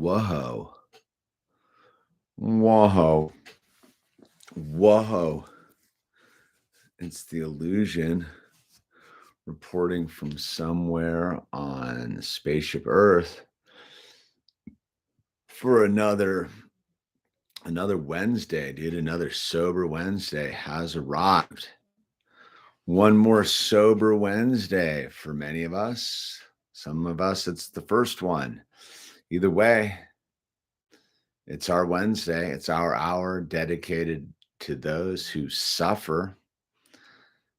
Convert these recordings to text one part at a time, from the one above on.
Whoa. Whoa. Whoa. It's the illusion reporting from somewhere on spaceship Earth for another Wednesday, dude. Another sober Wednesday has arrived. One more sober Wednesday for many of us. Some of us, it's the first one. Either way, it's our Wednesday. It's our hour dedicated to those who suffer.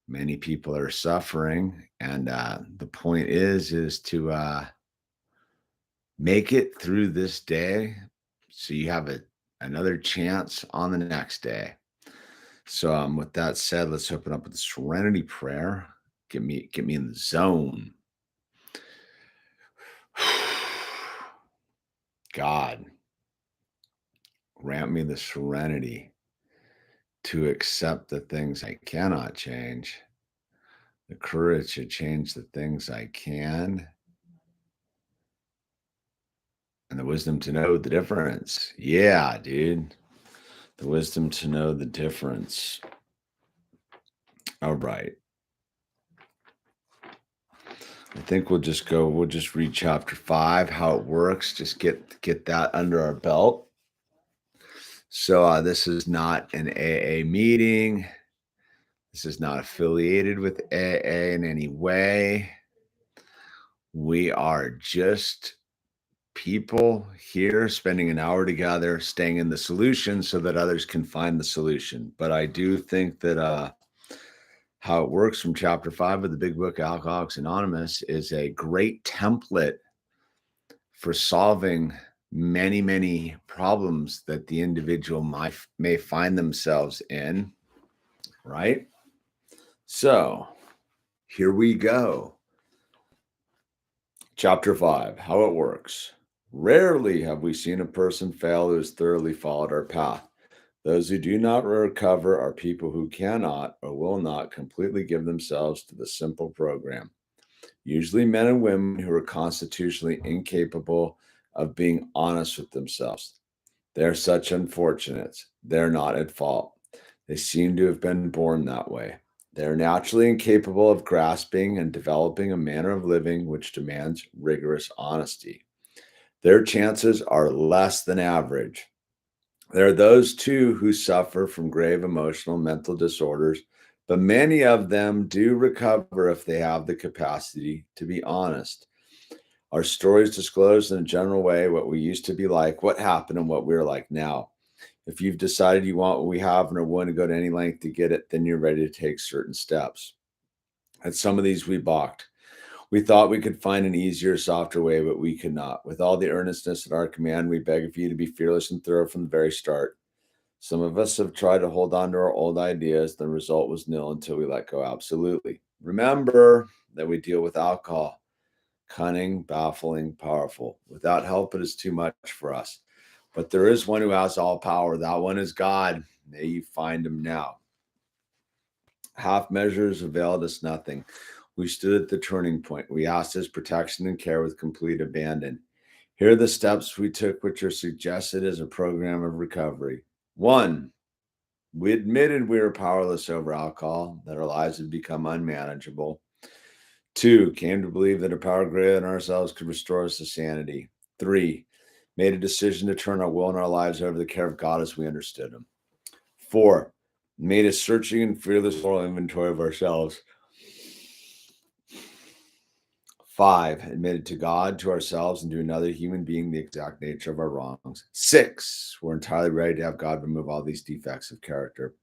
Many people are suffering, and the point is to make it through this day, so you have another chance on the next day. So, with that said, let's open up with the serenity prayer. Get me in the zone. God, grant me the serenity to accept the things I cannot change, the courage to change the things I can, and the wisdom to know the difference. Yeah, dude. The wisdom to know the difference. All right. I think we'll just read chapter 5, how it works. Just get that under our belt. So this is not an AA meeting. This is not affiliated with AA in any way. We are just people here spending an hour together, staying in the solution so that others can find the solution. But I do think that how it works from chapter 5 of the big book, Alcoholics Anonymous, is a great template for solving many, many problems that the individual may find themselves in, right? So here we go. Chapter 5, how it works. Rarely have we seen a person fail who has thoroughly followed our path. Those who do not recover are people who cannot or will not completely give themselves to the simple program. Usually men and women who are constitutionally incapable of being honest with themselves. They're such unfortunates. They're not at fault. They seem to have been born that way. They're naturally incapable of grasping and developing a manner of living which demands rigorous honesty. Their chances are less than average. There are those, too, who suffer from grave emotional mental disorders, but many of them do recover if they have the capacity to be honest. Our stories disclose in a general way what we used to be like, what happened, and what we're like now. If you've decided you want what we have and are willing to go to any length to get it, then you're ready to take certain steps. At some of these, we balked. We thought we could find an easier, softer way, but we could not. With all the earnestness at our command, we beg of you to be fearless and thorough from the very start. Some of us have tried to hold on to our old ideas. The result was nil until we let go absolutely. Remember that we deal with alcohol. Cunning, baffling, powerful. Without help, it is too much for us. But there is one who has all power. That one is God. May you find him now. Half measures availed us nothing. We stood at the turning point. We asked his protection and care with complete abandon. Here are the steps we took, which are suggested as a program of recovery. 1, we admitted we were powerless over alcohol, that our lives had become unmanageable. 2, came to believe that a power greater than ourselves could restore us to sanity. 3, made a decision to turn our will and our lives over to the care of God as we understood him. 4, made a searching and fearless moral inventory of ourselves. 5, admitted to God, to ourselves, and to another human being the exact nature of our wrongs. 6, we're entirely ready to have God remove all these defects of character.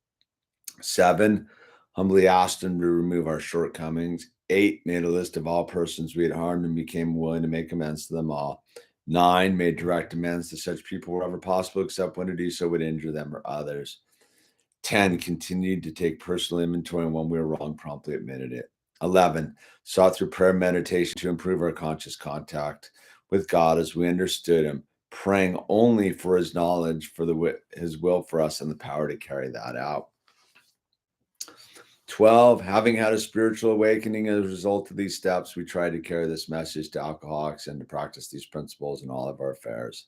7, humbly asked him to remove our shortcomings. 8, made a list of all persons we had harmed and became willing to make amends to them all. 9, made direct amends to such people wherever possible, except when to do so would injure them or others. 10, continued to take personal inventory, and when we were wrong, promptly admitted it. 11, sought through prayer and meditation to improve our conscious contact with God as we understood him, praying only for his knowledge, for his will for us, and the power to carry that out. 12, having had a spiritual awakening as a result of these steps, we tried to carry this message to alcoholics and to practice these principles in all of our affairs.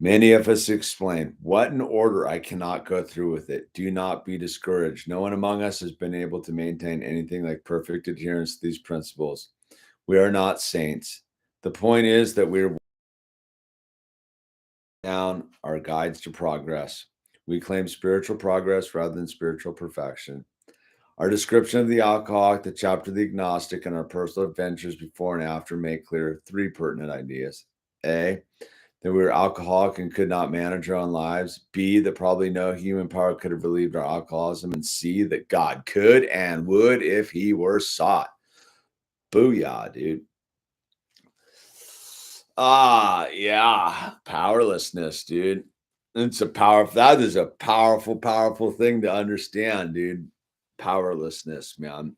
Many of us explain, what in order? I cannot go through with it. Do not be discouraged. No one among us has been able to maintain anything like perfect adherence to these principles. We are not saints. The point is that we're down our guides to progress. We claim spiritual progress rather than spiritual perfection. Our description of the alcoholic, the chapter of the agnostic, and our personal adventures before and after make clear three pertinent ideas. A, that we were alcoholic and could not manage our own lives. B, that probably no human power could have relieved our alcoholism. And C, that God could and would if he were sought. Booyah, dude. Yeah. Powerlessness, dude. That is a powerful, powerful thing to understand, dude. Powerlessness, man.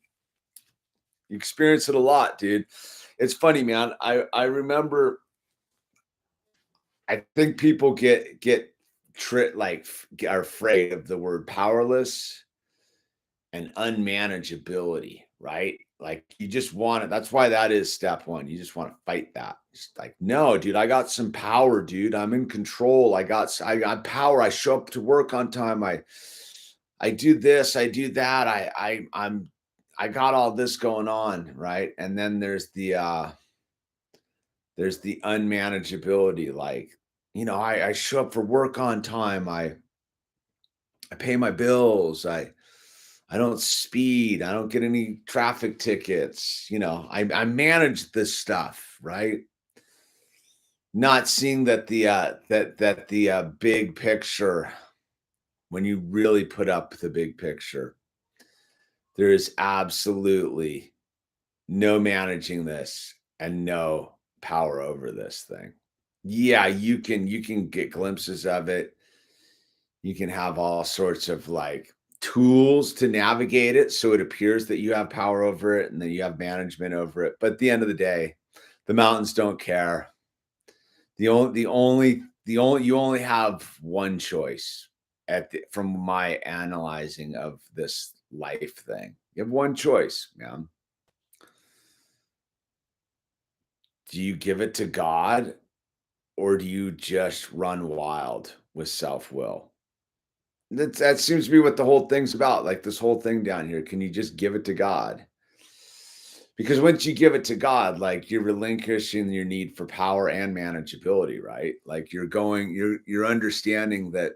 You experience it a lot, dude. It's funny, man. I remember I think people are afraid of the word powerless and unmanageability, right? Like you just want it. That's why that is step one. You just want to fight that. It's like, no, dude, I got some power, dude. I'm in control. I got power. I show up to work on time. I do this, I do that. I got all this going on, right? And then there's the unmanageability, like, I show up for work on time. I pay my bills. I don't speed. I don't get any traffic tickets. I manage this stuff, right? Not seeing that the big picture, when you really put up the big picture, there is absolutely no managing this and no power over this thing. Yeah, you can get glimpses of it. You can have all sorts of like tools to navigate it so it appears that you have power over it and that you have management over it. But at the end of the day, the mountains don't care. You only have one choice from my analyzing of this life thing. You have one choice, man. Do you give it to God or do you just run wild with self-will? That seems to be what the whole thing's about, like, this whole thing down here. Can you just give it to God? Because once you give it to God, like, you're relinquishing your need for power and manageability, right? Like, you're understanding that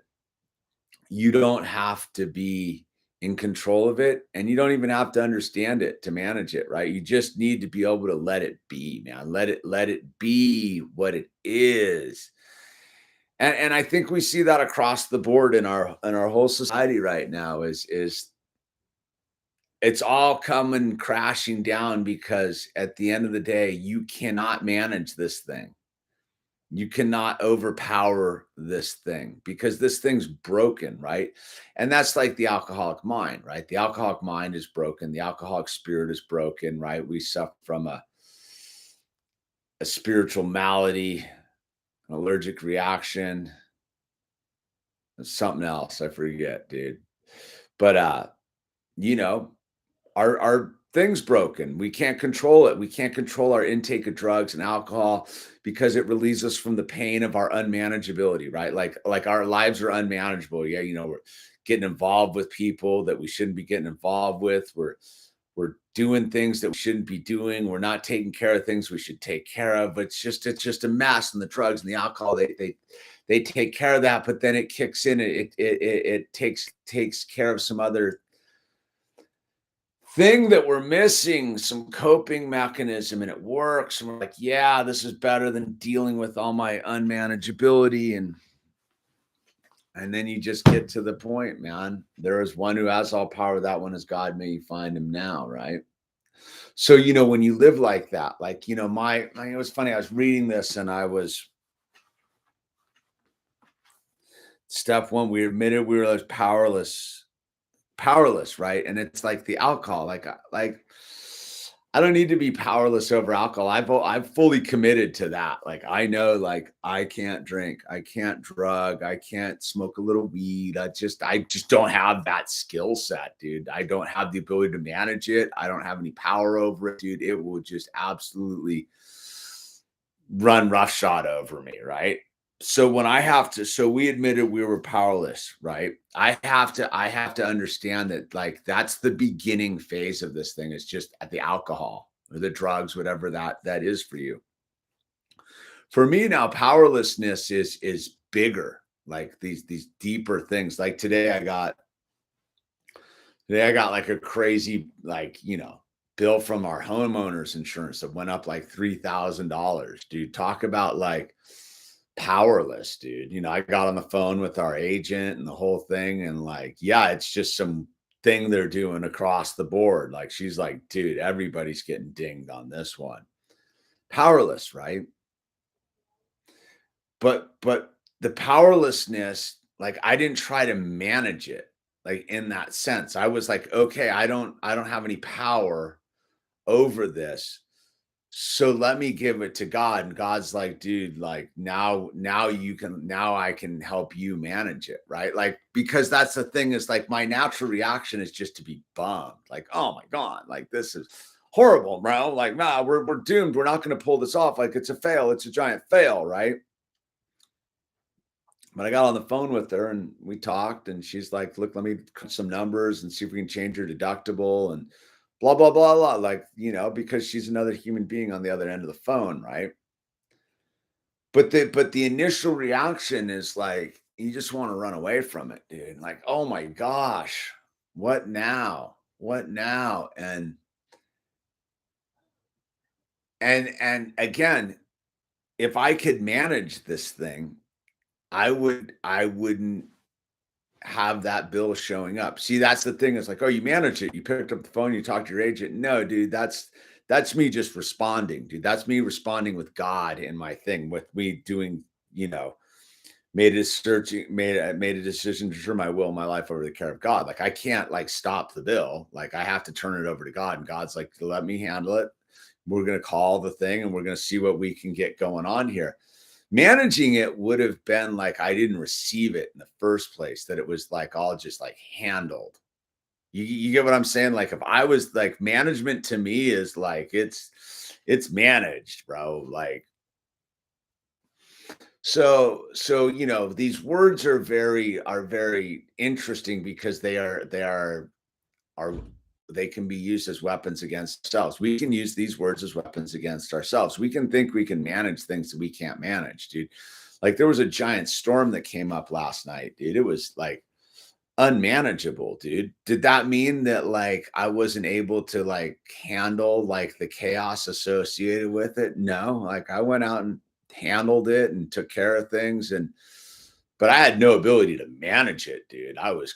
you don't have to be in control of it, and you don't even have to understand it to manage it, right? You just need to be able to let it be, man. Let it be what it is. And I think we see that across the board in our whole society right now is it's all coming crashing down because at the end of the day, you cannot manage this thing. You cannot overpower this thing because this thing's broken, right? And that's like the alcoholic mind, right? The alcoholic mind is broken. The alcoholic spirit is broken, right? We suffer from a spiritual malady, an allergic reaction, something else. I forget, dude. But you know, our thing's broken. We can't control it. We can't control our intake of drugs and alcohol because it relieves us from the pain of our unmanageability, right? Like our lives are unmanageable. Yeah, we're getting involved with people that we shouldn't be getting involved with. We're doing things that we shouldn't be doing. We're not taking care of things we should take care of. It's just a mess. And the drugs and the alcohol, they take care of that, but then it kicks in. It takes care of some other thing that we're missing, some coping mechanism, and it works. And we're like, yeah, this is better than dealing with all my unmanageability. And then you just get to the point, man. There is one who has all power. That one is God. May you find him now, right? So, when you live like that, like, it was funny. I was reading this and I was step one, we admitted we were powerless, right? And it's like the alcohol, like I don't need to be powerless over alcohol. I've fully committed to that. Like I know, like I can't drink, I can't drug, I can't smoke a little weed. I just don't have that skill set, dude. I don't have the ability to manage it. I don't have any power over it, dude. It will just absolutely run roughshod over me, right? So when I have to so we admitted we were powerless, right? I have to understand that, like, that's the beginning phase of this thing. It's just at the alcohol or the drugs, whatever that is for you. For me now, powerlessness is bigger, like these deeper things. Like today I got like a crazy, like, bill from our homeowners insurance that went up like $3,000. Dude, talk about like powerless, dude. I got on the phone with our agent and the whole thing, and like, yeah, it's just some thing they're doing across the board. Like, she's like, dude, everybody's getting dinged on this one. Powerless, right? But the powerlessness, like, I didn't try to manage it, like, in that sense. I was like, okay, I don't have any power over this. So let me give it to God. And God's like, dude, like, now I can help you manage it. Right. Like, because that's the thing, is like my natural reaction is just to be bummed. Like, oh my God, like, this is horrible, bro. Like, nah, we're doomed. We're not going to pull this off. Like, it's a fail. It's a giant fail. Right. But I got on the phone with her and we talked, and she's like, look, let me crunch some numbers and see if we can change your deductible and blah, blah, blah, blah. Like, because she's another human being on the other end of the phone, right? But the initial reaction is like, you just want to run away from it, dude. Like, oh my gosh, what now? What now? And again, if I could manage this thing, I wouldn't have that bill showing up. See, that's the thing. It's like, oh, you manage it. You picked up the phone, you talked to your agent. No, dude, that's me just responding, dude. That's me responding with God in my thing, with me doing, made a decision to turn my will, my life over to the care of God. Like, I can't like stop the bill. Like, I have to turn it over to God. And God's like, let me handle it. We're gonna call the thing and we're gonna see what we can get going on here. Managing it would have been like I didn't receive it in the first place, that it was like all just like handled. You get what I'm saying? Like, if I was like, management to me is like, it's managed, bro. Like, so these words are very interesting, because are they can be used as weapons against ourselves. We can use these words as weapons against ourselves. We can think we can manage things that we can't manage, dude. Like, there was a giant storm that came up last night, dude. It was like unmanageable, dude. Did that mean that like I wasn't able to like handle like the chaos associated with it? No, like, I went out and handled it and took care of things, and but I had no ability to manage it, dude. It was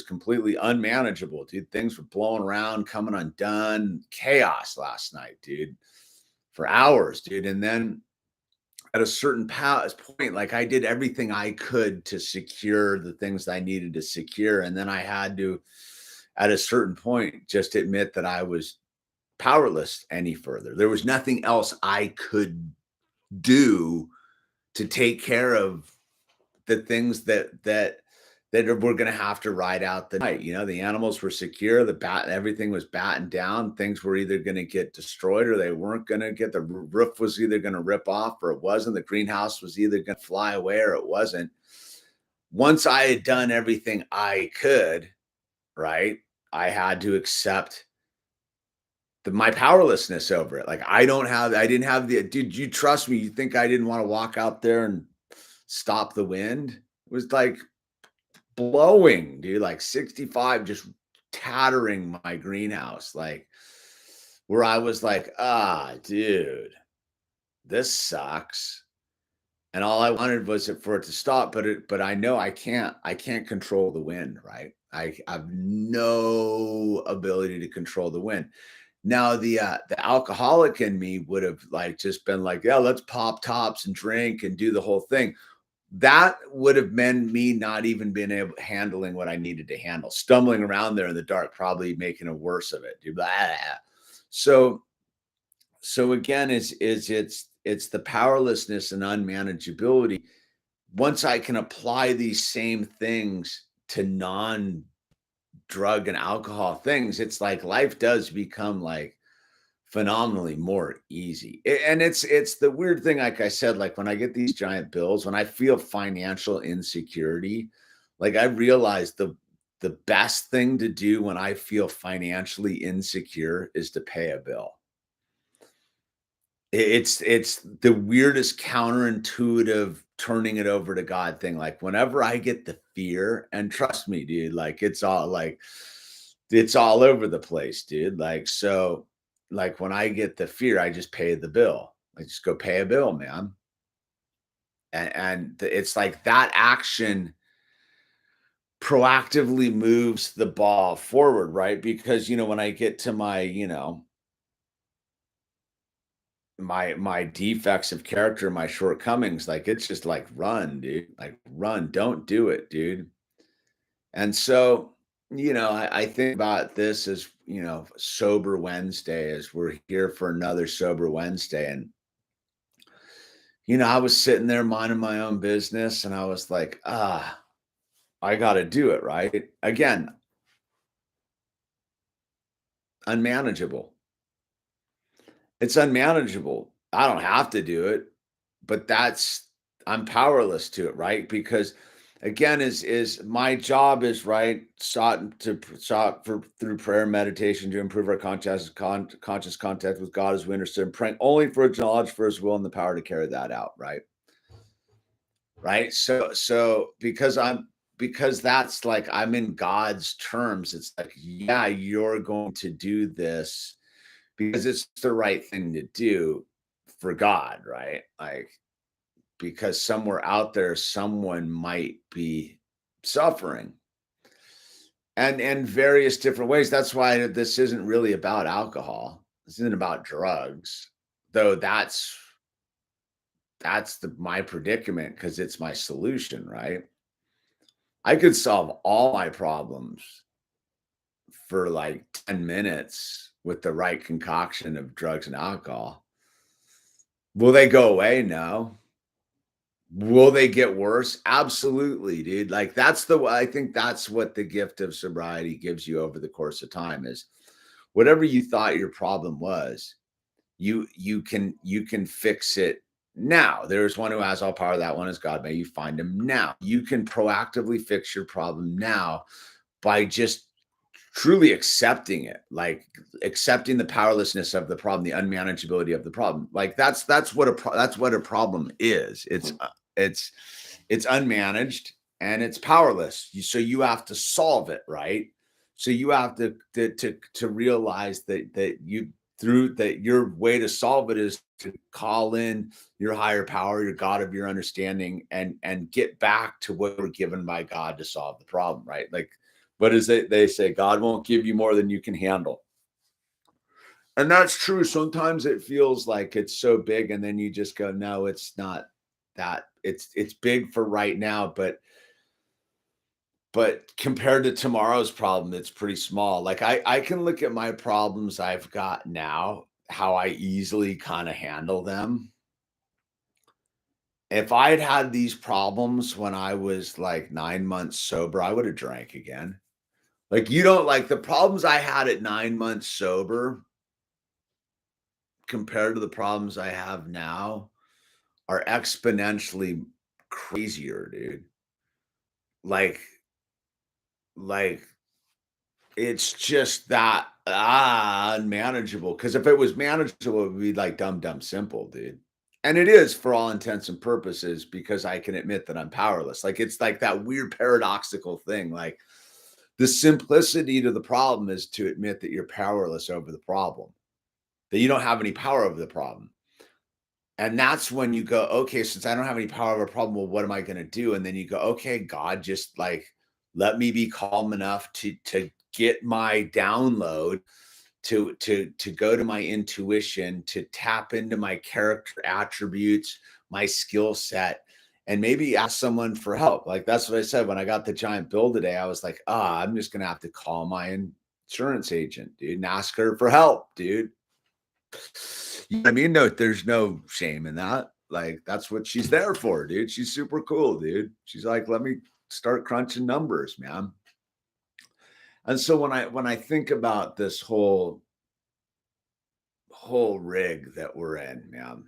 completely unmanageable, dude. Things were blowing around, coming undone, chaos last night, dude, for hours, dude. And then at a certain point, like, I did everything I could to secure the things I needed to secure. And then I had to, at a certain point, just admit that I was powerless any further. There was nothing else I could do to take care of the things that we're going to have to ride out the night. The animals were secure, everything was battened down. Things were either going to get destroyed or they weren't going to get. The roof was either going to rip off or it wasn't. The greenhouse was either going to fly away or it wasn't. Once I had done everything I could, right, I had to accept my powerlessness over it. Like, I didn't have the, dude, you trust me. You think I didn't want to walk out there and stop the wind? It was like blowing, dude, like 65, just tattering my greenhouse, like, where I was like, dude, this sucks. And all I wanted was for it to stop, but I know I can't control the wind, right? I have no ability to control the wind. Now, the alcoholic in me would have like just been like, yeah, let's pop tops and drink and do the whole thing. That would have meant me not even being able handling what I needed to handle, stumbling around there in the dark, probably making it worse of it. Dude, blah. So again, it's the powerlessness and unmanageability. Once I can apply these same things to non-drug and alcohol things, it's like life does become like phenomenally more easy. And it's the weird thing, like I said, like when I get these giant bills, when I feel financial insecurity, like I realize the best thing to do when I feel financially insecure is to pay a bill. It's the weirdest counterintuitive turning it over to God thing. Like whenever I get the fear, and trust me, dude, like it's all over the place, dude. Like so, like when I get the fear, I just pay the bill. I just go pay a bill, man. It's like that action proactively moves the ball forward, right? Because when I get to my, my defects of character, my shortcomings, like it's just like run, dude. Like run, don't do it, dude. And so, I think about this as, sober Wednesday, as we're here for another sober Wednesday. And, I was sitting there minding my own business and I was like, I got to do it, right? Again, unmanageable. It's unmanageable. I don't have to do it, but I'm powerless to it, right? Because again, is my job is right, sought for through prayer and meditation to improve our conscious contact with God as we understand, praying only for His knowledge, for His will, and the power to carry that out, right? Right. So because that's like I'm in God's terms, it's like, yeah, you're going to do this because it's the right thing to do for God, right? Like, because somewhere out there, someone might be suffering and various different ways. That's why this isn't really about alcohol. This isn't about drugs, though that's my predicament because it's my solution, right? I could solve all my problems for like 10 minutes with the right concoction of drugs and alcohol. Will they go away? No. Will they get worse? Absolutely, dude. Like I think that's what the gift of sobriety gives you over the course of time is whatever you thought your problem was, you can fix it now. There's one who has all power, that one is God. May you find him now. You can proactively fix your problem now by just truly accepting it, like accepting the powerlessness of the problem, the unmanageability of the problem. Like that's what a problem is. It's it's unmanaged and it's powerless. So you have to solve it, right? So you have to realize that you through that your way to solve it is to call in your higher power, your God of your understanding, and get back to what we're given by God to solve the problem, right? Like what is it they say? God won't give you more than you can handle. And that's true. Sometimes it feels like it's so big, and then you just go, no, it's not that. It's big for right now, but compared to tomorrow's problem, it's pretty small. Like I can look at my problems I've got now, how I easily kind of handle them. If I'd had these problems when I was like 9 months sober, I would have drank again. Like you don't like the problems I had at 9 months sober compared to the problems I have now are exponentially crazier, dude. Like, like it's just that unmanageable. Because if it was manageable, it would be like dumb, dumb simple, dude. And it is for all intents and purposes because I can admit that I'm powerless. Like it's like that weird paradoxical thing. Like the simplicity to the problem is to admit that you're powerless over the problem, that you don't have any power over the problem. And that's when you go, okay, since I don't have any power over a problem, well, what am I going to do? And then you go, okay, God, just like let me be calm enough to get my download, to go to my intuition, to tap into my character attributes, my skill set, and maybe ask someone for help. Like that's what I said when I got the giant bill today. I was like, I'm just gonna have to call my insurance agent, dude, and ask her for help, dude. You know what I mean? No, there's no shame in that. Like, that's what she's there for, dude. She's super cool, dude. She's like, let me start crunching numbers, man. And so when I think about this whole rig that we're in, man.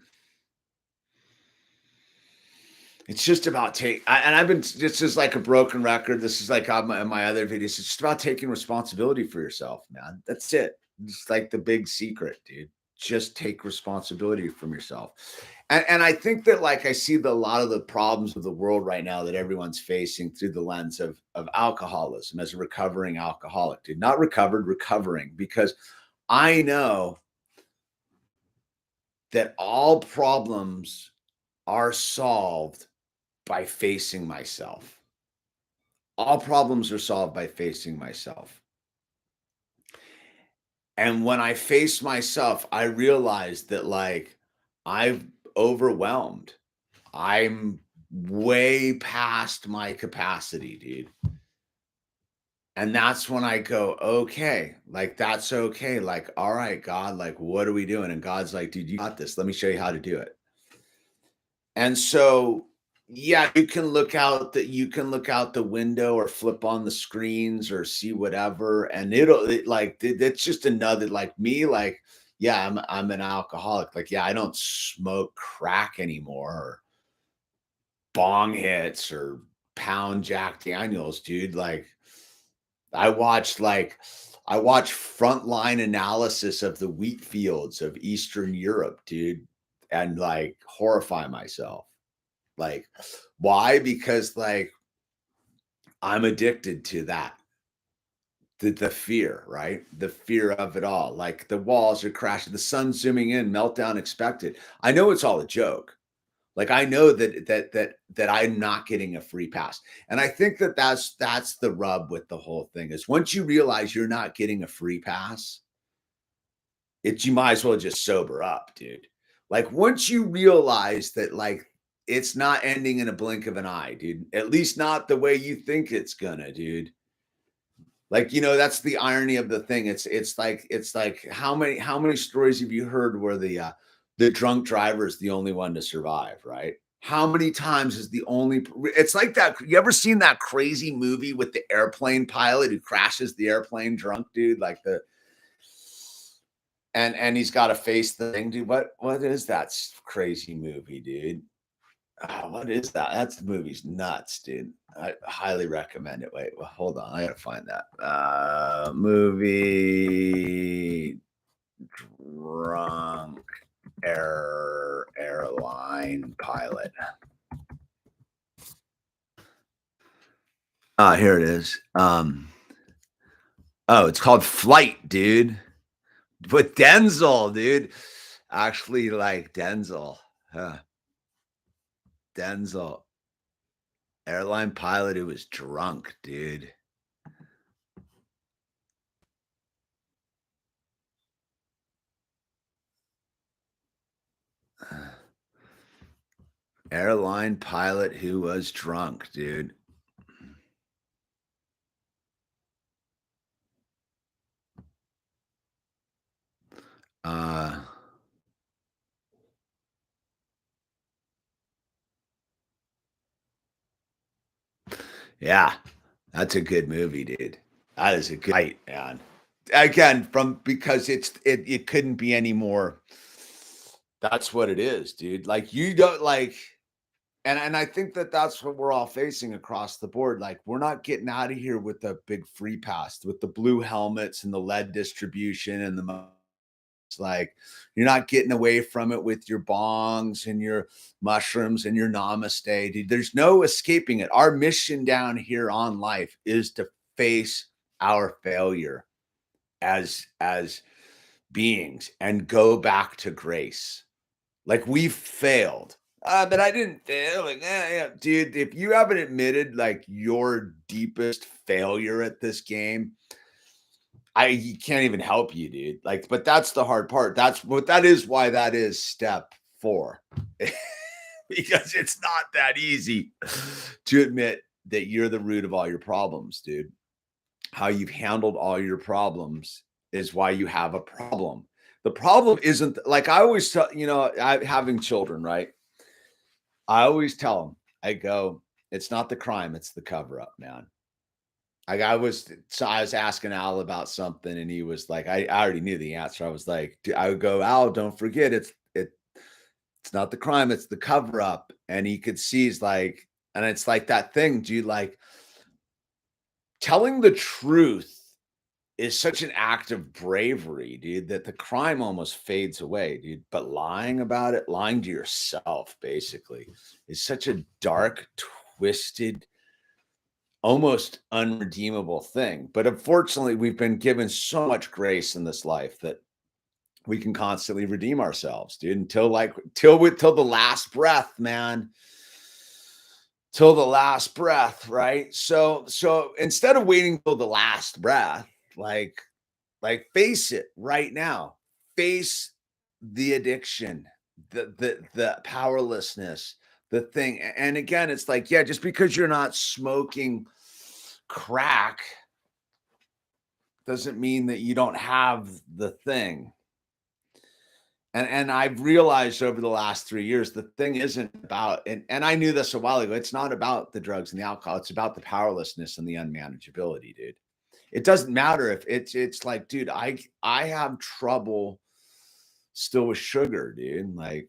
It's just about and I've been, this is like a broken record. This is like on my other videos. It's just about taking responsibility for yourself, man. That's it. It's like the big secret, dude. Just take responsibility from yourself. And I think that, like, I see a lot of the problems of the world right now that everyone's facing through the lens of alcoholism as a recovering alcoholic, dude. Not recovered, recovering, because I know that all problems are solved by facing myself. All problems are solved by facing myself. And when I face myself, I realize that, like, I've overwhelmed. I'm way past my capacity, dude. And that's when I go, okay, like, that's okay. Like, all right, God, like, what are we doing? And God's like, dude, you got this. Let me show you how to do it. And so, yeah, you can look out the window or flip on the screens or see whatever, and that's just another, like, me, like, yeah, I'm an alcoholic. Like, yeah, I don't smoke crack anymore, or bong hits, or pound Jack Daniels, dude. Like, I watched like I watched frontline analysis of the wheat fields of Eastern Europe, dude, and, like, horrify myself. Like, why? Because, like, I'm addicted to that. The fear, right? The fear of it all. Like, the walls are crashing, the sun's zooming in, meltdown expected. I know it's all a joke. Like, I know that I'm not getting a free pass. And I think that that's the rub with the whole thing, is once you realize you're not getting a free pass, you might as well just sober up, dude. Like, once you realize that, like, it's not ending in a blink of an eye, dude. At least not the way you think it's gonna, dude. Like, that's the irony of the thing. It's like how many stories have you heard where the drunk driver is the only one to survive, right? How many times is the only it's like that. You ever seen that crazy movie with the airplane pilot who crashes the airplane drunk, dude? Like, and he's got to face the thing, dude. What is that crazy movie, dude? What is that? That's the movie's nuts, dude. I highly recommend it. Wait, well, hold on. I gotta find that. Movie drunk airline pilot. Here it is. Oh, it's called Flight, dude. With Denzel, dude. Actually, like Denzel. Huh. Denzel. Airline pilot who was drunk, dude. Airline pilot who was drunk, dude. Uh, yeah, that's a good movie, dude. That is a good fight, man. Again, from because it couldn't be any more. That's what it is, dude. Like, you don't like, and I think that that's what we're all facing across the board. Like, we're not getting out of here with the big free pass, with the blue helmets and the lead distribution and the. It's like, you're not getting away from it with your bongs and your mushrooms and your namaste, dude. There's no escaping it. Our mission down here on life is to face our failure as beings and go back to grace. Like, we've failed. But I didn't fail. Like, yeah, dude, if you haven't admitted, like, your deepest failure at this game, I can't even help you, dude. Like, but that's the hard part. That is why that is step 4. Because it's not that easy to admit that you're the root of all your problems, dude. How you've handled all your problems is why you have a problem. The problem isn't, like, I always tell, having children, right? I always tell them, I go, it's not the crime, it's the cover up, man. Like I was asking Al about something and he was like, I already knew the answer. I was like, I would go, Al, don't forget it's not the crime, it's the cover up. And he could see he's like, and it's like that thing, dude, like telling the truth is such an act of bravery, dude, that the crime almost fades away, dude. But lying about it, lying to yourself, basically, is such a dark, twisted, almost unredeemable thing. But unfortunately, we've been given so much grace in this life that we can constantly redeem ourselves, dude, till the last breath, man. Till the last breath, right? So instead of waiting till the last breath, like face it right now. Face the addiction, the powerlessness, the thing. And again, it's like, yeah, just because you're not smoking crack doesn't mean that you don't have the thing. And I've realized over the last 3 years, the thing isn't about, and I knew this a while ago, it's not about the drugs and the alcohol, it's about the powerlessness and the unmanageability, dude. It doesn't matter if it's like, dude, I have trouble still with sugar, dude. Like,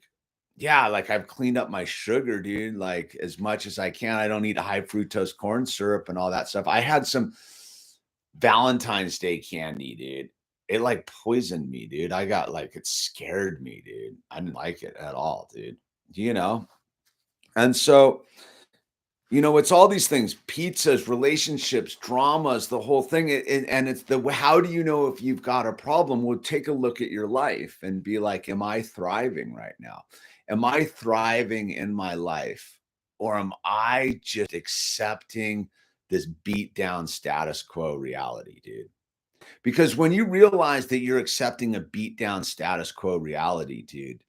yeah, like I've cleaned up my sugar, dude, like as much as I can. I don't eat high fructose corn syrup and all that stuff. I had some Valentine's Day candy, dude. It like poisoned me, dude. I got like it scared me, dude. I didn't like it at all, dude. You know? And so, it's all these things, pizzas, relationships, dramas, the whole thing. And it's how do you know if you've got a problem? Well, take a look at your life and be like, am I thriving right now? Am I thriving in my life? Or am I just accepting this beat down status quo reality, dude? Because when you realize that you're accepting a beat down status quo reality, dude,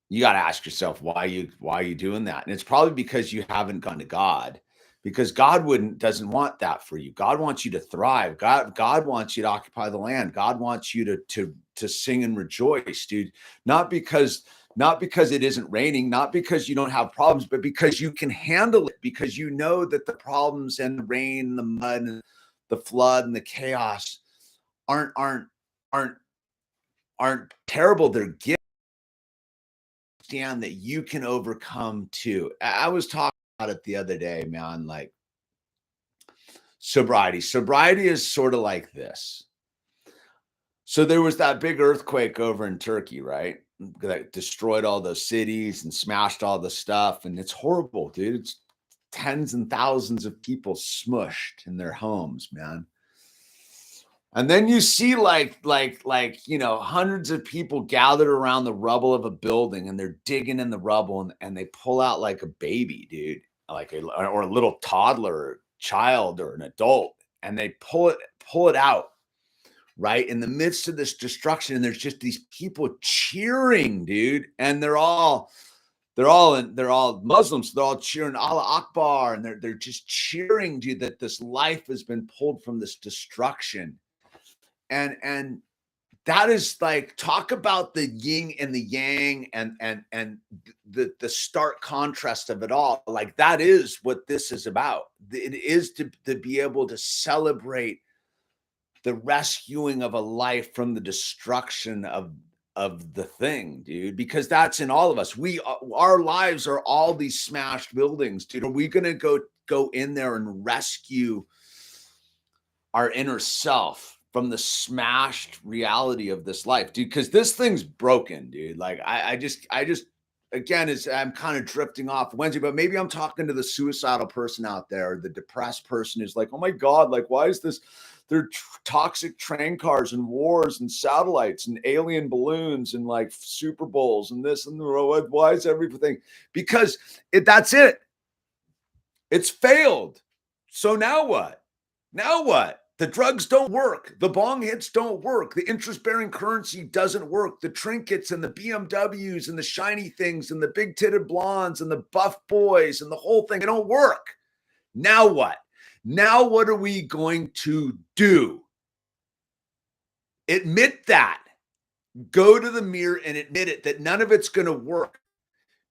you got to ask yourself why you doing that. And it's probably because you haven't gone to God, because God doesn't want that for you. God wants you to thrive. God wants you to occupy the land. God wants you to sing and rejoice, dude. Not because it isn't raining, not because you don't have problems, but because you can handle it, because you know that the problems and the rain, the mud, and the flood and the chaos aren't aren't aren't terrible. They're gifts that you can overcome too. I was talking about it the other day, man. Like sobriety. Sobriety is sort of like this. So there was that big earthquake over in Turkey, right? That destroyed all those cities and smashed all the stuff. And it's horrible, dude. It's tens and thousands of people smushed in their homes, man. And then you see hundreds of people gathered around the rubble of a building and they're digging in the rubble and they pull out like a baby, dude, or a little toddler or child or an adult, and they pull it out right in the midst of this destruction. And there's just these people cheering, dude, and they're all Muslims. So they're all cheering Allah Akbar, and they're just cheering, dude, that this life has been pulled from this destruction. And that is like, talk about the yin and the yang and the stark contrast of it all. Like, that is what this is about. It is to be able to celebrate the rescuing of a life from the destruction of the thing, dude, because that's in all of us. Our lives are all these smashed buildings, dude. Are we gonna go in there and rescue our inner self from the smashed reality of this life, dude? Because this thing's broken, dude. Like, I just again, I'm kind of drifting off Wednesday, but maybe I'm talking to the suicidal person out there, the depressed person who's like, oh my God, like, why is this? There are toxic train cars and wars and satellites and alien balloons and like Super Bowls and this and why is everything? Because that's it. It's failed. So now what? Now what? The drugs don't work. The bong hits don't work. The interest-bearing currency doesn't work. The trinkets and the BMWs and the shiny things and the big-titted blondes and the buff boys and the whole thing, they don't work. Now what? Now what are we going to do? Admit that. Go to the mirror and admit it, that none of it's going to work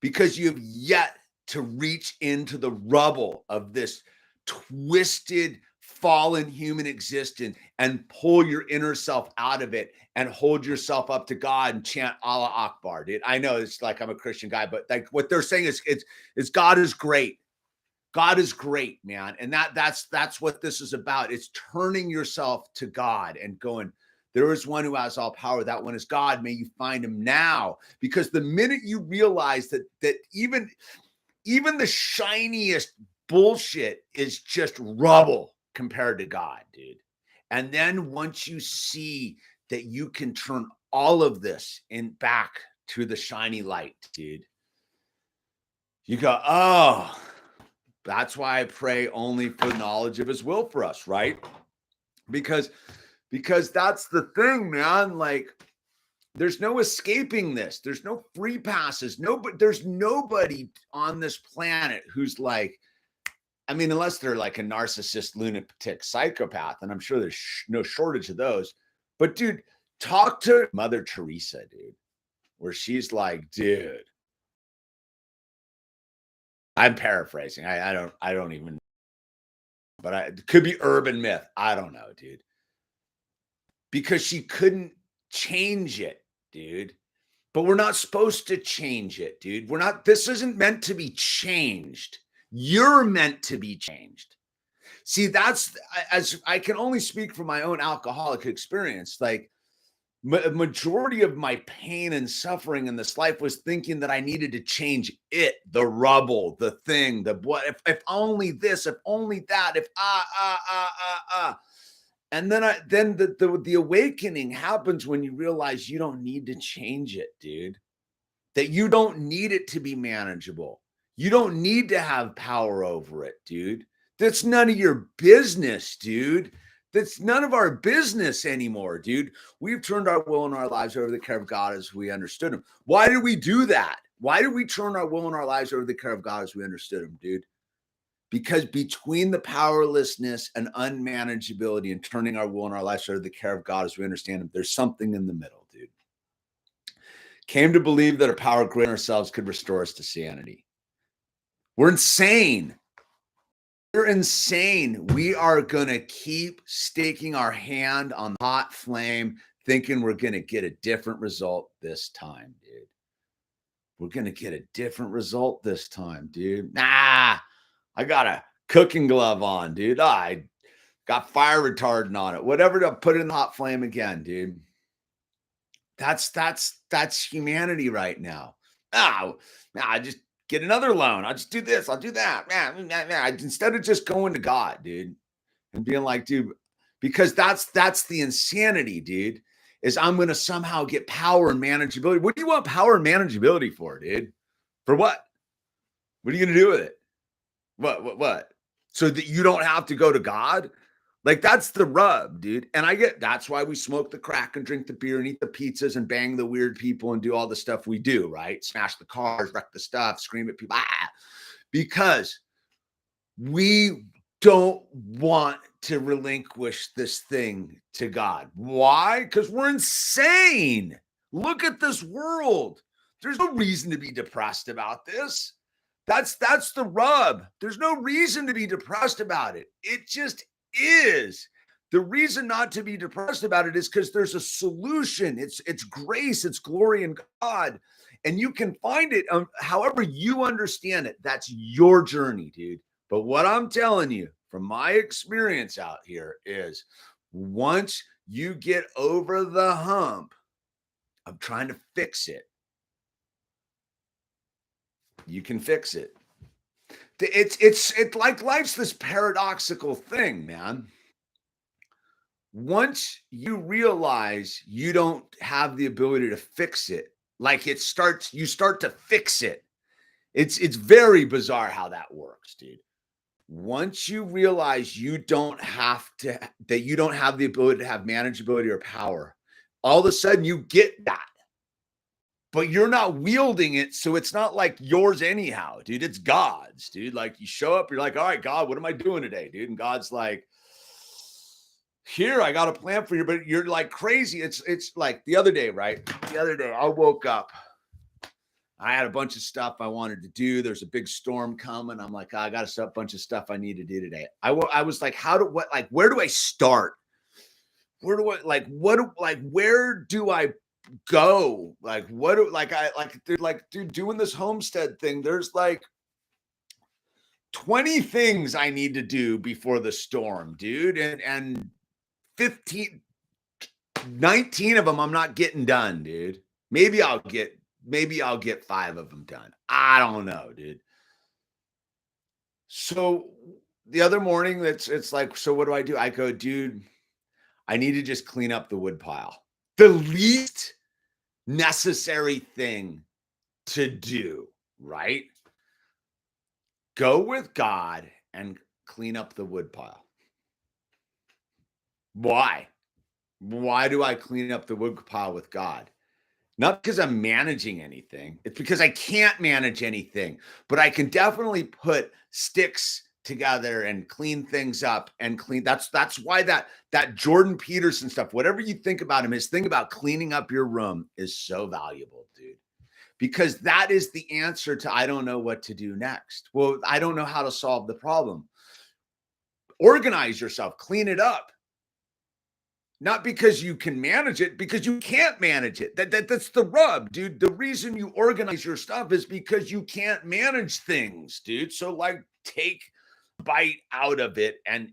because you have yet to reach into the rubble of this twisted, fallen human existence and pull your inner self out of it and hold yourself up to God and chant Allah Akbar, dude. I know it's like I'm a Christian guy, but like what they're saying is it's God is great. God is great, man. And that's what this is about. It's turning yourself to God and going, there is one who has all power. That one is God. May you find him now. Because the minute you realize that even the shiniest bullshit is just rubble compared to God, dude. And then once you see that you can turn all of this back to the shiny light, dude, you go, oh, that's why I pray only for knowledge of his will for us, right? Because that's the thing, man. Like, there's no escaping this. There's no free passes. There's nobody on this planet who's like, I mean, unless they're like a narcissist, lunatic psychopath, and I'm sure there's no shortage of those. But dude, talk to Mother Teresa, dude, where she's like, dude, I'm paraphrasing. I don't even, but it could be urban myth. I don't know, dude. Because she couldn't change it, dude. But we're not supposed to change it, dude. This isn't meant to be changed. You're meant to be changed. See, that's, as I can only speak from my own alcoholic experience. Like, majority of my pain and suffering in this life was thinking that I needed to change it, the rubble, the thing, the what, if only this, if only that, if and then the awakening happens when you realize you don't need to change it, dude. That you don't need it to be manageable. You don't need to have power over it, dude. That's none of your business, dude. That's none of our business anymore, dude. We've turned our will and our lives over to the care of God as we understood him. Why did we do that? Why did we turn our will and our lives over to the care of God as we understood him, dude? Because between the powerlessness and unmanageability and turning our will and our lives over to the care of God as we understand him, there's something in the middle, dude. Came to believe that a power greater than ourselves could restore us to sanity. We're insane. We're insane. We are going to keep staking our hand on the hot flame, thinking we're going to get a different result this time, dude. We're going to get a different result this time, dude. Nah, I got a cooking glove on, dude. I got fire retardant on it. Whatever to put it in the hot flame again, dude. That's humanity right now. I just get another loan. I'll just do this. I'll do that. Instead of just going to God, dude, and being like, dude, because that's the insanity, dude, is I'm going to somehow get power and manageability. What do you want power and manageability for, dude? For what? What are you going to do with it? What? So that you don't have to go to God? Like, that's the rub, dude. And that's why we smoke the crack and drink the beer and eat the pizzas and bang the weird people and do all the stuff we do, right? Smash the cars, wreck the stuff, scream at people. Because we don't want to relinquish this thing to God. Why? Because we're insane. Look at this world. There's no reason to be depressed about this. That's the rub. There's no reason to be depressed about it. It just is. The reason not to be depressed about it is because there's a solution. It's grace, it's glory in God. And you can find it however you understand it. That's your journey, dude. But what I'm telling you from my experience out here is once you get over the hump of trying to fix it, you can fix it. It's like life's this paradoxical thing, man. Once you realize you don't have the ability to fix it, like you start to fix it. It's very bizarre how that works, dude. Once you realize you don't have the ability to have manageability or power, all of a sudden you get that. But you're not wielding it, so it's not like yours anyhow, dude. It's God's, dude. Like, you show up, you're like, all right, God, what am I doing today, dude? And God's like, here, I got a plan for you, but you're like crazy. It's like the other day, right? The other day, I woke up I had a bunch of stuff I wanted to do. There's a big storm coming. I'm like, I got a bunch of stuff I need to do today. I was like, where do I start? Where do I, where do I go? Like, what do, dude, doing this homestead thing, there's like 20 things I need to do before the storm, dude. And 15, 19 of them I'm not getting done, dude. Maybe I'll get 5 of them done. I don't know, dude. So the other morning, it's like, so what do? I go, dude, I need to just clean up the wood pile. The least necessary thing to do, right? Go with God and clean up the wood pile. Why? Why do I clean up the wood pile with God? Not because I'm managing anything. It's because I can't manage anything, but I can definitely put sticks together and clean things up and clean. That's why that Jordan Peterson stuff, whatever you think about him, his thing about cleaning up your room is so valuable, dude. Because that is the answer to I don't know what to do next. Well, I don't know how to solve the problem. Organize yourself, clean it up. Not because you can manage it, because you can't manage it. That's the rub, dude. The reason you organize your stuff is because you can't manage things, dude. So like take a bite out of it. And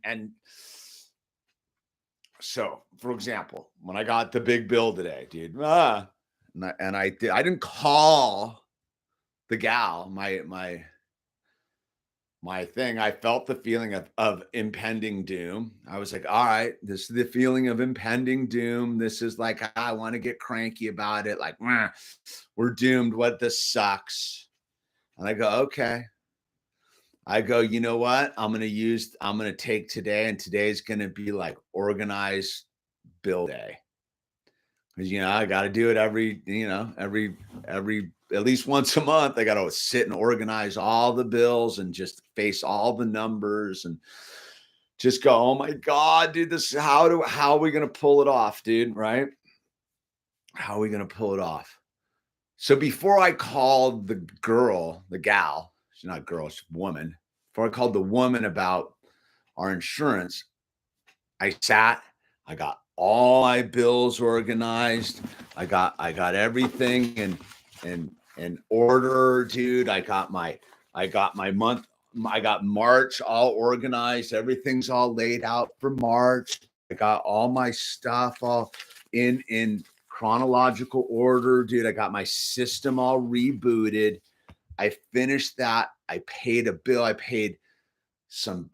so, for example, when I got the big bill today, dude, I didn't call the gal, my thing. I felt the feeling of impending doom. I was like, all right, this is the feeling of impending doom. This is like, I want to get cranky about it. Like, we're doomed. What, this sucks. And I go, okay. I go, you know what? I'm going to take today, and today's going to be like organized bill day. Because, I got to do it every at least once a month. I got to sit and organize all the bills and just face all the numbers and just go, oh my God, dude, how are we going to pull it off, dude? Right? How are we going to pull it off? So before I called the gal, she's not a girl, she's a woman. Before I called the woman about our insurance, I got all my bills organized. I got everything in order, dude. I got March all organized. Everything's all laid out for March. I got all my stuff all in chronological order, dude. I got my system all rebooted. I finished that. I paid a bill. I paid some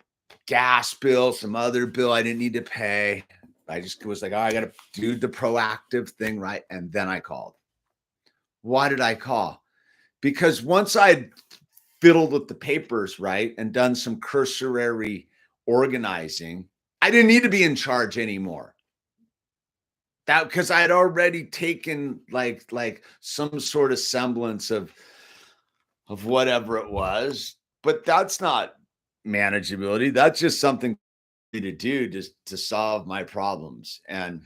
gas bill, some other bill I didn't need to pay. I just was like, oh, I got to do the proactive thing, right? And then I called. Why did I call? Because once I'd fiddled with the papers, right, and done some cursory organizing, I didn't need to be in charge anymore. That because I had already taken like some sort of semblance of whatever it was, but that's not manageability. That's just something to do just to solve my problems. And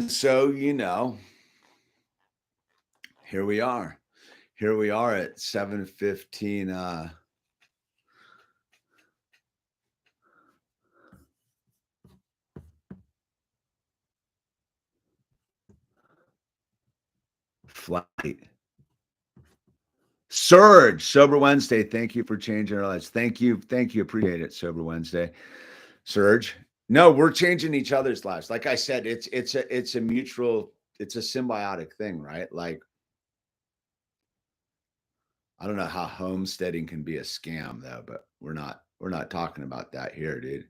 so, here we are. Here we are at 7:15 flight. Surge, Sober Wednesday. Thank you for changing our lives. Thank you. Appreciate it, Sober Wednesday. Surge. No, we're changing each other's lives. Like I said, it's a mutual, it's a symbiotic thing, right? Like, I don't know how homesteading can be a scam though, but we're not talking about that here, dude.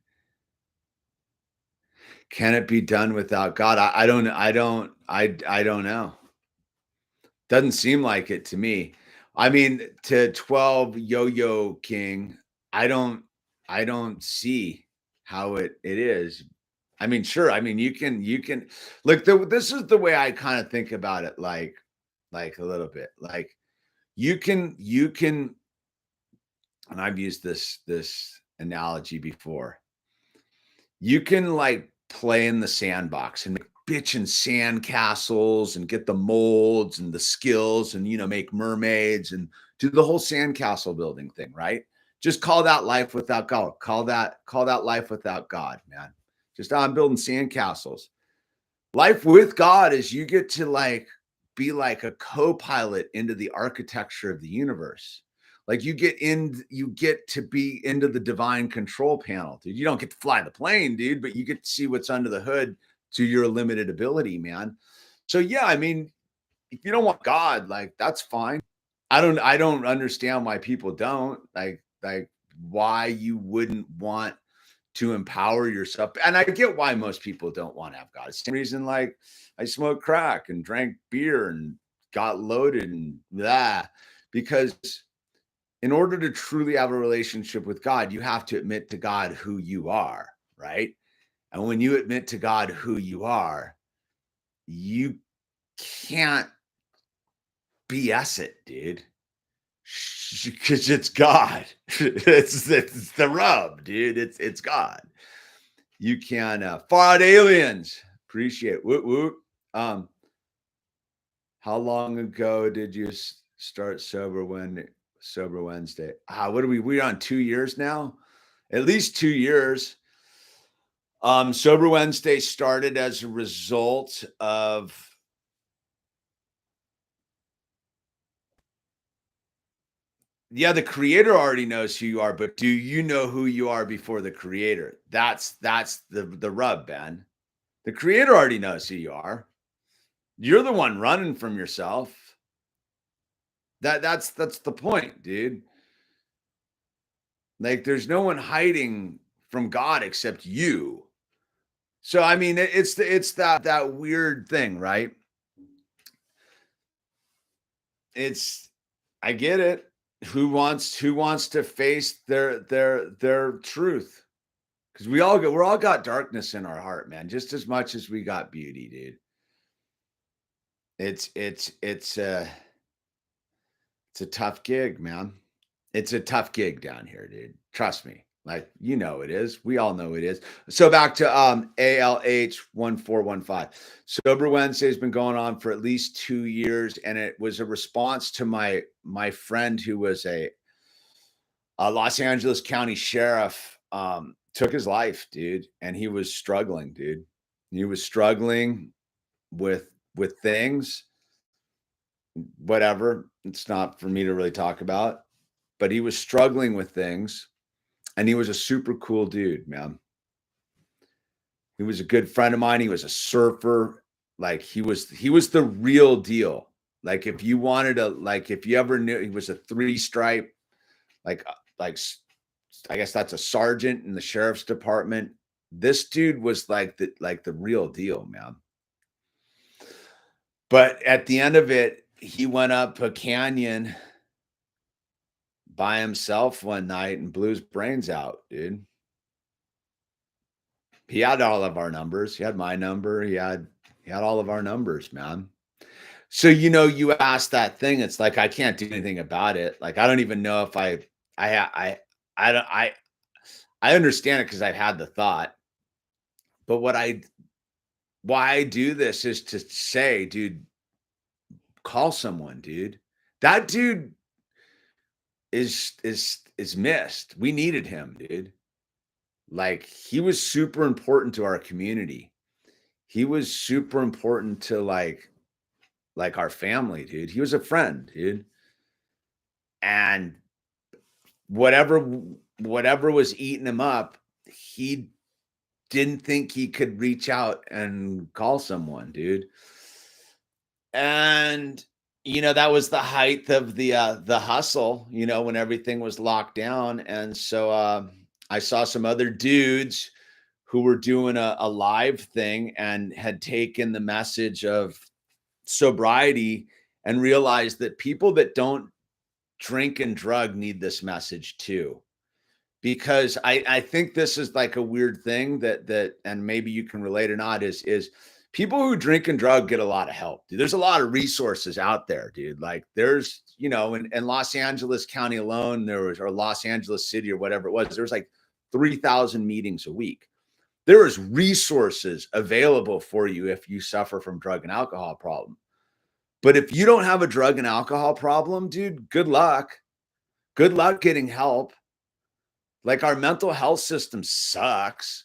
Can it be done without God? I don't know. Doesn't seem like it to me. I mean, to 12 Yo-Yo King, I don't see how it is. I mean, sure. I mean, you can look, this is the way I kind of think about it, like a little bit. Like you can, and I've used this analogy before. You can like play in the sandbox and make bitchin' sand castles and get the molds and the skills and make mermaids and do the whole sandcastle building thing, right? Just call that life without God. Call that life without God, man. Just I'm building sandcastles. Life with God is you get to like be like a co-pilot into the architecture of the universe. Like you get to be into the divine control panel, dude. You don't get to fly the plane, dude, but you get to see what's under the hood to your limited ability, man. So yeah, I mean, if you don't want God, like that's fine. I don't understand why people don't like why you wouldn't want to empower yourself. And I get why most people don't want to have God. It's the same reason like I smoked crack and drank beer and got loaded and that because in order to truly have a relationship with God, you have to admit to God who you are, right? And when you admit to God who you are, you can't BS it, dude. Because it's God. It's the rub, dude. It's God. You can far out aliens. Appreciate it. Woot woot. Um, how long ago did you start sober Wednesday? What are we on 2 years now? At least 2 years. Sober Wednesday started as a result of the creator already knows who you are, but do you know who you are before the creator? That's the rub, Ben. The creator already knows who you are. You're the one running from yourself. That's the point, dude. Like there's no one hiding from God except you. So I mean it's that weird thing, right? It's I get it. Who wants to face their truth? Because we're all got darkness in our heart, man, just as much as we got beauty, dude. It's a tough gig, man. It's a tough gig down here, dude. Trust me. Like, it is. We all know it is. So back to ALH1415. Sober Wednesday has been going on for at least 2 years, and it was a response to my friend who was a Los Angeles County sheriff, took his life, dude, and he was struggling, dude. He was struggling with things, whatever. It's not for me to really talk about, but he was struggling with things, and he was a super cool dude, man. He was a good friend of mine. He was a surfer. Like he was the real deal. Like if you wanted to, like if you ever knew, he was a 3-stripe, like I guess that's a sergeant in the sheriff's department. This dude was like the real deal, man. But at the end of it, he went up a canyon by himself one night and blew his brains out, dude. He had all of our numbers. He had my number. He had all of our numbers, man. So you asked that thing. It's like I can't do anything about it. Like I don't even know if I understand it because I've had the thought. But why I do this is to say, dude, call someone, dude. That dude is missed. We needed him, dude. Like he was super important to our community. He was super important to like our family, dude. He was a friend, dude. And whatever was eating him up, he didn't think he could reach out and call someone, dude. And that was the height of the hustle, when everything was locked down. And so I saw some other dudes who were doing a live thing and had taken the message of sobriety and realized that people that don't drink and drug need this message too. Because I think this is like a weird thing that and maybe you can relate or not is People who drink and drug get a lot of help. Dude. There's a lot of resources out there, dude. Like there's, in Los Angeles County alone, or Los Angeles City or whatever it was, there was like 3,000 meetings a week. There is resources available for you if you suffer from drug and alcohol problem. But if you don't have a drug and alcohol problem, dude, good luck. Good luck getting help. Like our mental health system sucks.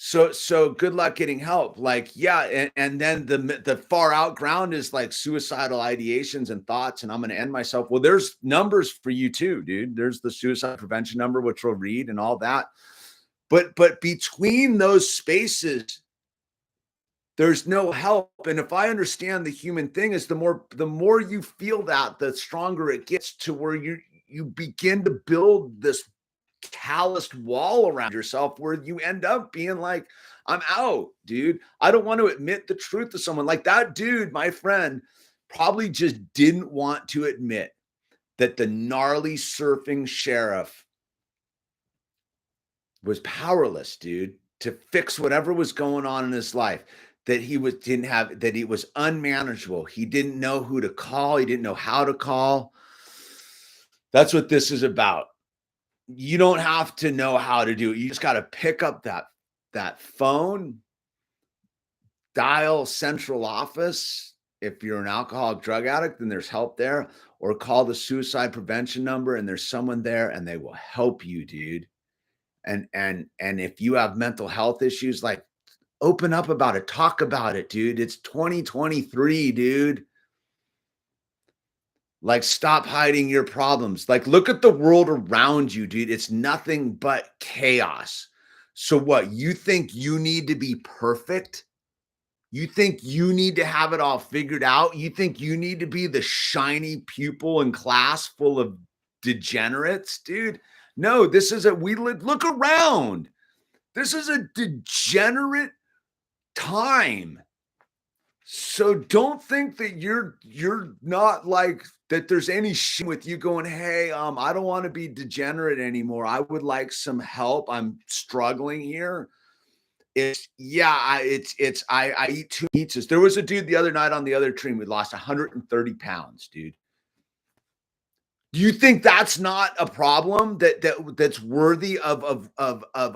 So good luck getting help. Like, yeah, and then the far out ground is like suicidal ideations and thoughts, and I'm gonna end myself. Well, there's numbers for you too, dude. There's the suicide prevention number, which we'll read and all that. But between those spaces, there's no help. And if I understand the human thing is the more you feel that, the stronger it gets to where you begin to build this calloused wall around yourself where you end up being like, I'm out, dude. I don't want to admit the truth to someone. Like that dude, my friend, probably just didn't want to admit that the gnarly surfing sheriff was powerless, dude, to fix whatever was going on in his life. That he was unmanageable. He didn't know who to call. He didn't know how to call. That's what this is about. You don't have to know how to do it. You just got to pick up that phone, dial central office. If you're an alcoholic drug addict, then there's help there, or call the suicide prevention number and there's someone there and they will help you, dude. And if you have mental health issues, like open up about it, talk about it, dude. It's 2023, dude. Like, stop hiding your problems. Like, look at the world around you, dude. It's nothing but chaos. So what? You think you need to be perfect? You think you need to have it all figured out? You think you need to be the shiny pupil in class full of degenerates, dude? No, look around. This is a degenerate time. So don't think that you're not like that there's any shame with you going, hey, I don't want to be degenerate anymore. I would like some help. I'm struggling here. I eat two pizzas. There was a dude the other night on the other team who lost 130 pounds, dude. Do you think that's not a problem that's worthy of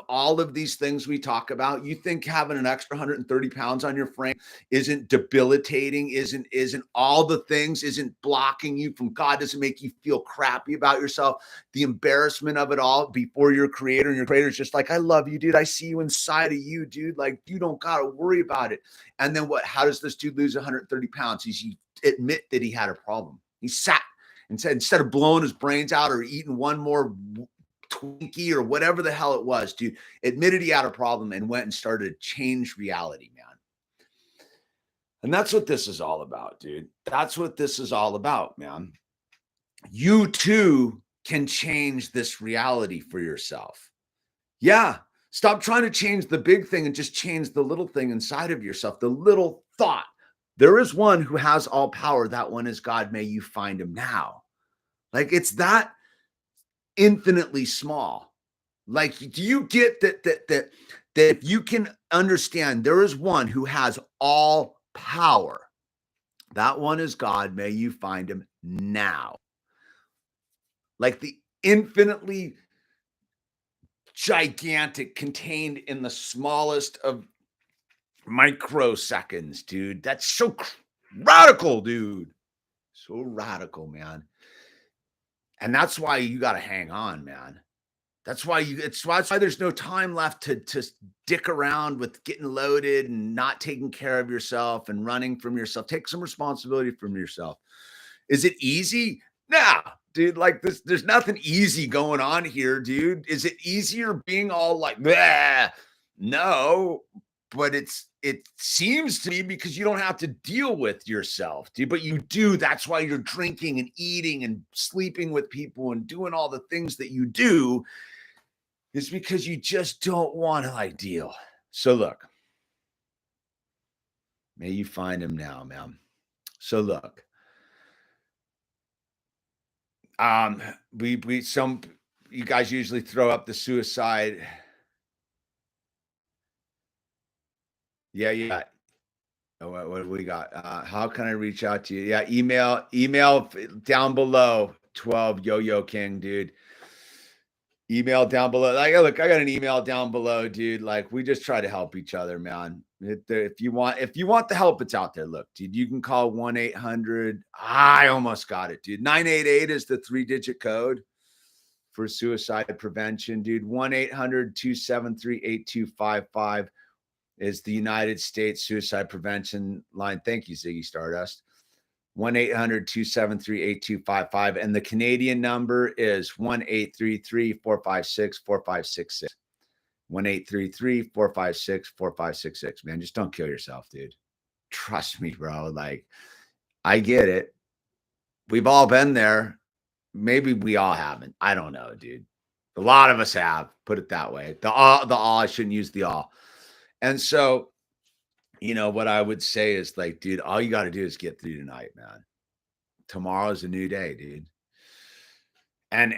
all of these things we talk about? You think having an extra 130 pounds on your frame isn't debilitating, isn't all the things, isn't blocking you from God, doesn't make you feel crappy about yourself, the embarrassment of it all before your creator, and your creator's just like, I love you, dude. I see you inside of you, dude. Like, you don't gotta worry about it. And then what? How does this dude lose 130 pounds? He admit that he had a problem. He sat and said, instead of blowing his brains out or eating one more Twinkie or whatever the hell it was, dude, admitted he had a problem and went and started to change reality, man. And that's what this is all about, dude. That's what this is all about, man. You too can change this reality for yourself. Yeah. Stop trying to change the big thing and just change the little thing inside of yourself, the little thought. There is one who has all power. That one is God. May you find him now. Like, it's that infinitely small. Like, do you get that if you can understand there is one who has all power, that one is God. May you find him now. Like the infinitely gigantic contained in the smallest of microseconds, dude. That's so radical, dude. So radical, man. And that's why you got to hang on, man. That's why there's no time left to dick around with getting loaded and not taking care of yourself and running from yourself. Take some responsibility from yourself. Is it easy? Nah, dude, like this, there's nothing easy going on here, dude. Is it easier being all like, bleh? No, but it seems to me because you don't have to deal with yourself, dude, but you do. That's why you're drinking and eating and sleeping with people and doing all the things that you do, is because you just don't want to like deal. So look, may you find him now, man. So look, some you guys usually throw up the suicide. Yeah, yeah. What do we got? How can I reach out to you? Yeah, email down below. 12 Yo-Yo King, dude. Email down below. Like, look, I got an email down below, dude. Like, we just try to help each other, man. If you want the help, it's out there. Look, dude, you can call 1-800. I almost got it, dude. 988 is the 3-digit code for suicide prevention, dude. 1-800-273-8255 is the United States suicide prevention line. Thank you, Ziggy Stardust. 1-800-273-8255. And the Canadian number is 1-833-456-4566. 1-833-456-4566. Man, just don't kill yourself, dude. Trust me, bro. Like, I get it. We've all been there. Maybe we all haven't. I don't know, dude. A lot of us have. Put it that way. The all, I shouldn't use the all. And so, what I would say is like, dude, all you got to do is get through tonight, man. Tomorrow's a new day, dude. And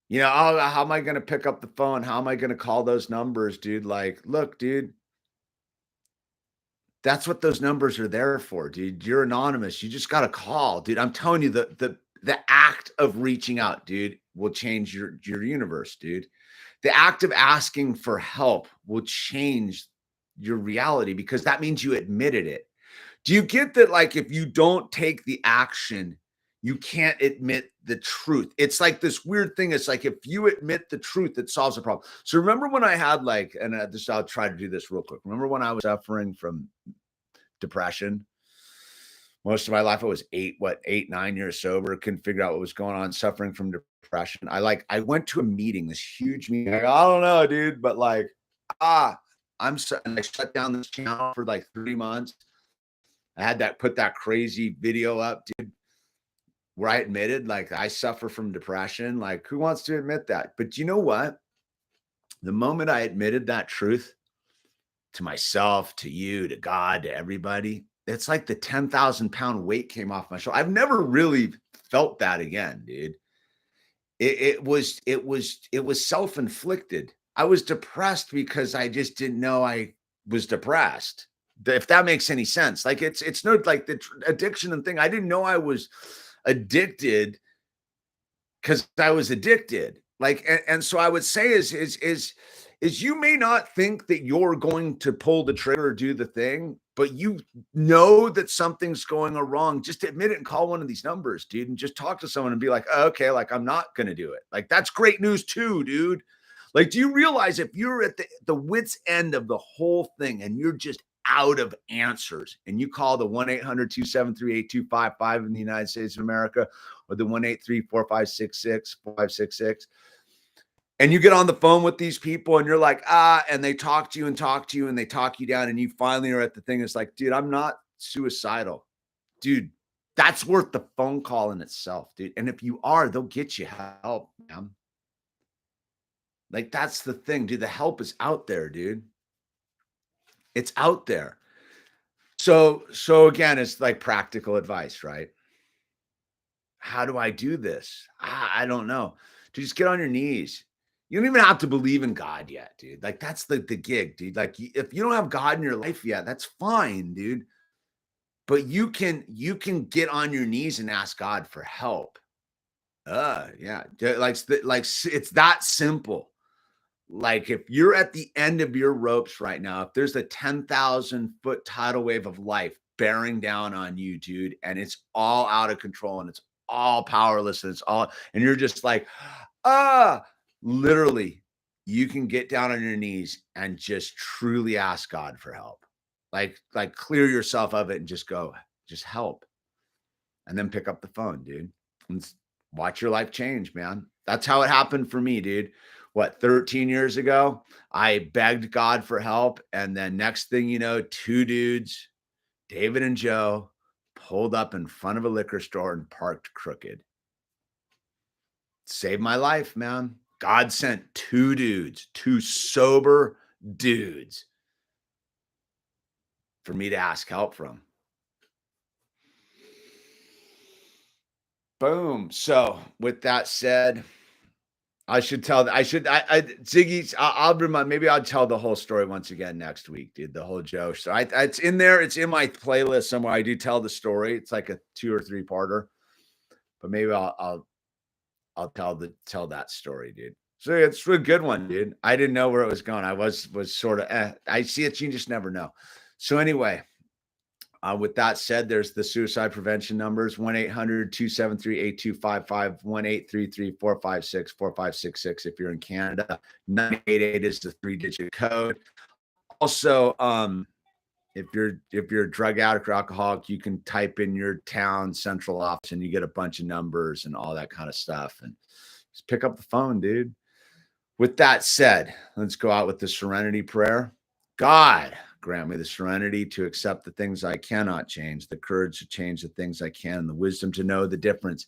how am I going to pick up the phone? How am I going to call those numbers, dude? Like, look, dude, that's what those numbers are there for, dude. You're anonymous. You just got to call, dude. I'm telling you, the act of reaching out, dude, will change your universe, dude. The act of asking for help will change your reality because that means you admitted it. Do you get that? Like, if you don't take the action, you can't admit the truth. It's like this weird thing. It's like, if you admit the truth, it solves the problem. So remember when I had I'll try to do this real quick. Remember when I was suffering from depression? Most of my life, I was 9 years sober, couldn't figure out what was going on, suffering from depression. I went to a meeting, this huge meeting. I don't know, dude, but and I shut down this channel for like 3 months. I had put that crazy video up, dude, where I admitted, like, I suffer from depression. Like, who wants to admit that? But you know what? The moment I admitted that truth to myself, to you, to God, to everybody, it's like the 10,000-pound weight came off my shoulder. I've never really felt that again, dude. It was self-inflicted. I was depressed because I just didn't know I was depressed. If that makes any sense. Like, it's no like the addiction and thing. I didn't know I was addicted because I was addicted. Like, and so I would say is you may not think that you're going to pull the trigger or do the thing, but you know that something's going wrong. Just admit it and call one of these numbers, dude, and just talk to someone and be like, oh, okay, like, I'm not going to do it. Like, that's great news too, dude. Like, do you realize if you're at the wit's end of the whole thing and you're just out of answers and you call the 1-800-273-8255 in the United States of America, or the 1-833-456-4566, and you get on the phone with these people and you're like, and they talk to you and they talk you down, and you finally are at the thing. It's like, dude, I'm not suicidal. Dude, that's worth the phone call in itself, dude. And if you are, they'll get you help, man. Like, that's the thing, dude. The help is out there, dude. It's out there. So again, it's like practical advice, right? How do I do this? I don't know. Just get on your knees. You don't even have to believe in God yet, dude. Like, that's the gig, dude. Like, if you don't have God in your life yet, that's fine, dude. But you can get on your knees and ask God for help. Yeah. Like, it's that simple. Like, if you're at the end of your ropes right now, if there's a 10,000-foot tidal wave of life bearing down on you, dude, and it's all out of control and it's all powerless and and you're just like, literally, you can get down on your knees and just truly ask God for help. Like clear yourself of it and just go, just help. And then pick up the phone, dude, and watch your life change, man. That's how it happened for me, dude. 13 years ago, I begged God for help. And then next thing you know, 2 dudes, David and Joe, pulled up in front of a liquor store and parked crooked. Saved my life, man. God sent 2 dudes, 2 sober dudes, for me to ask help from. Boom. So with that said, Ziggy, I'll remind, maybe I'll tell the whole story once again next week, dude. The whole Joe story. It's in there. It's in my playlist somewhere. I do tell the story. It's like a 2 or 3 parter, but maybe I'll tell that story, dude. So it's a good one, dude. I didn't know where it was going. I was sort of, I see it. You just never know. So anyway, with that said, there's the suicide prevention numbers, 1-800-273-8255, 1-833-456-4566 if you're in Canada. 988 is the 3-digit code. Also, if you're a drug addict or alcoholic, you can type in your town central office and you get a bunch of numbers and all that kind of stuff. And just pick up the phone, dude. With that said, let's go out with the serenity prayer. God, grant me the serenity to accept the things I cannot change, the courage to change the things I can, the wisdom to know the difference.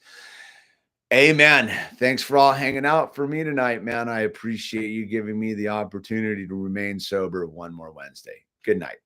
Amen. Thanks for all hanging out for me tonight, man. I appreciate you giving me the opportunity to remain sober one more Wednesday. Good night.